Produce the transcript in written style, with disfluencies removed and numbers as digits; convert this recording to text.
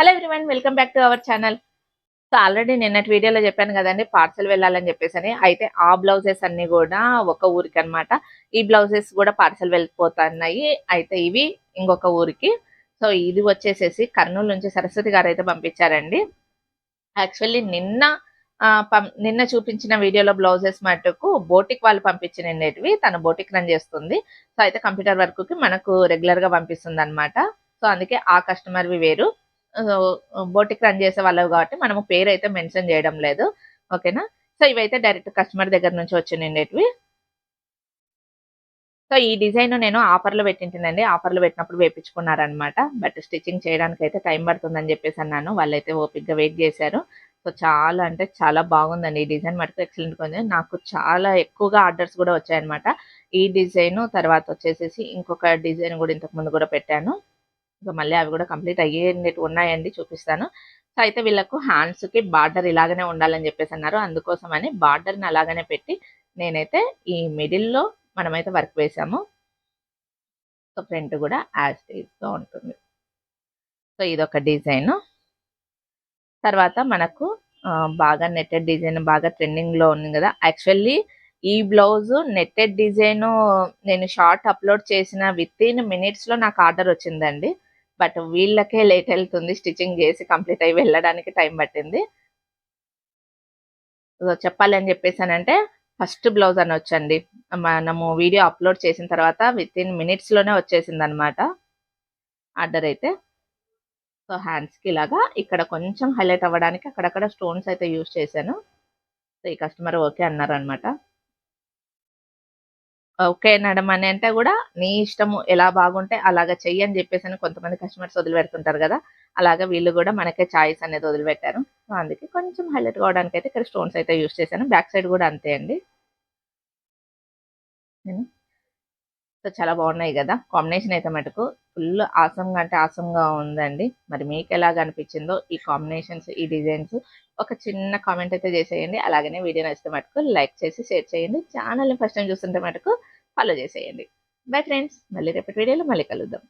Hello everyone, welcome back to our channel. So already నిన్నటి వీడియోలో చెప్పాను కదండి పార్సల్ వెళ్ళాలని చెప్పేసి. అయితే ఆ బ్లౌజెస్ అన్ని కూడా ఒక ఊరికి అన్నమాట. ఈ బ్లౌజెస్ కూడా పార్సల్ వెళ్ళిపోతున్నాయి. అయితే ఇవి ఇంకొక ఊరికి. సో ఇది వచ్చేసేసి కర్నూలు నుంచి సరస్వతి గారు అయితే పంపించారండి. యాక్చువల్లీ నిన్న చూపించిన వీడియోలో బ్లౌజెస్ మటుకు బోటిక్ వాళ్ళు పంపించినవి. తను బోటిక్ రన్ చేస్తుంది. సో అయితే కంప్యూటర్ వర్క్ కి మనకు రెగ్యులర్ గా పంపిస్తుంది అనమాట. సో అందుకే ఆ కస్టమర్వి వేరు, బోటిక్ రన్ చేసే వాళ్ళవి కాబట్టి మనము పేరు అయితే మెన్షన్ చేయడం లేదు. ఓకేనా. సో ఇవైతే డైరెక్ట్ కస్టమర్ దగ్గర నుంచి వచ్చినవి. సో ఈ డిజైన్ నేను ఆఫర్లో పెట్టింటినండి. ఆఫర్లో పెట్టినప్పుడు వేపించుకున్నారనమాట. బట్ స్టిచ్చింగ్ చేయడానికి అయితే టైం పడుతుందని చెప్పేసి అన్నాను. వాళ్ళైతే ఓపిక్గా వెయిట్ చేశారు. సో చాలా అంటే చాలా బాగుందండి. ఈ డిజైన్ మటుకు ఎక్సలెంట్గా ఉంది. నాకు చాలా ఎక్కువగా ఆర్డర్స్ కూడా వచ్చాయన్నమాట. ఈ డిజైన్ తర్వాత వచ్చేసేసి ఇంకొక డిజైన్ కూడా ఇంతకు ముందు కూడా పెట్టాను. సో మళ్ళీ అవి కూడా కంప్లీట్ అయ్యేటట్టు ఉన్నాయండి, చూపిస్తాను. సో అయితే వీళ్ళకు హ్యాండ్స్కి బార్డర్ ఇలాగనే ఉండాలని చెప్పేసి అన్నారు. అందుకోసమని బార్డర్ని అలాగనే పెట్టి నేనైతే ఈ మిడిల్లో మనమైతే వర్క్ వేసాము. సో ఫ్రంట్ కూడా యాజ్ గా ఉంటుంది. సో ఇదొక డిజైన్. తర్వాత మనకు బాగా నెట్టెడ్ డిజైన్ బాగా ట్రెండింగ్ లో ఉంది కదా. యాక్చువల్లీ ఈ బ్లౌజ్ నెట్టెడ్ డిజైన్ నేను షార్ట్ అప్లోడ్ చేసిన విత్ ఇన్ మినిట్స్ లో నాకు ఆర్డర్ వచ్చిందండి. బట్ వీళ్ళకే లేట్ వెళ్తుంది, స్టిచ్చింగ్ చేసి కంప్లీట్ అయ్యి వెళ్ళడానికి టైం పట్టింది. చెప్పాలి అని చెప్పేసానంటే ఫస్ట్ బ్లౌజ్ అని వచ్చండి. మనము వీడియో అప్లోడ్ చేసిన తర్వాత విత్ ఇన్ మినిట్స్ లోనే వచ్చేసింది అనమాట ఆర్డర్ అయితే. సో హ్యాండ్స్కి ఇలాగా ఇక్కడ కొంచెం హైలైట్ అవ్వడానికి అక్కడక్కడ స్టోన్స్ అయితే యూజ్ చేశాను. సో ఈ కస్టమర్ ఓకే అన్నారు అనమాట. ఓకే అనడం అని అంటే కూడా నీ ఇష్టము, ఎలా బాగుంటే అలాగా చెయ్యి అని చెప్పేసి కొంతమంది కస్టమర్స్ వదిలిపెడుతుంటారు కదా. అలాగా వీళ్ళు కూడా మనకే చాయిస్ అనేది వదిలిపెట్టారు. సో అందుకే కొంచెం హైలైట్ కావడానికి అయితే ఇక్కడ స్టోన్స్ అయితే యూజ్ చేశాను. బ్యాక్ సైడ్ కూడా అంతే అండి. నేను సో చాలా బాగున్నాయి కదా. కాంబినేషన్ అయితే మటుకు ఫుల్ ఆసంగా అంటే ఆసంగా ఉందండి. మరి మీకు ఎలాగ అనిపించిందో ఈ కాంబినేషన్స్, ఈ డిజైన్స్ ఒక చిన్న కామెంట్ అయితే చేసేయండి. అలాగనే వీడియో నచ్చితే మటుకు లైక్ చేసి షేర్ చేయండి. ఛానల్ని ఫస్ట్ టైం చూస్తుంటే మటుకు ఫాలో చేసేయండి. బై ఫ్రెండ్స్, మళ్ళీ రేపటి వీడియోలో మళ్ళీ కలుద్దాం.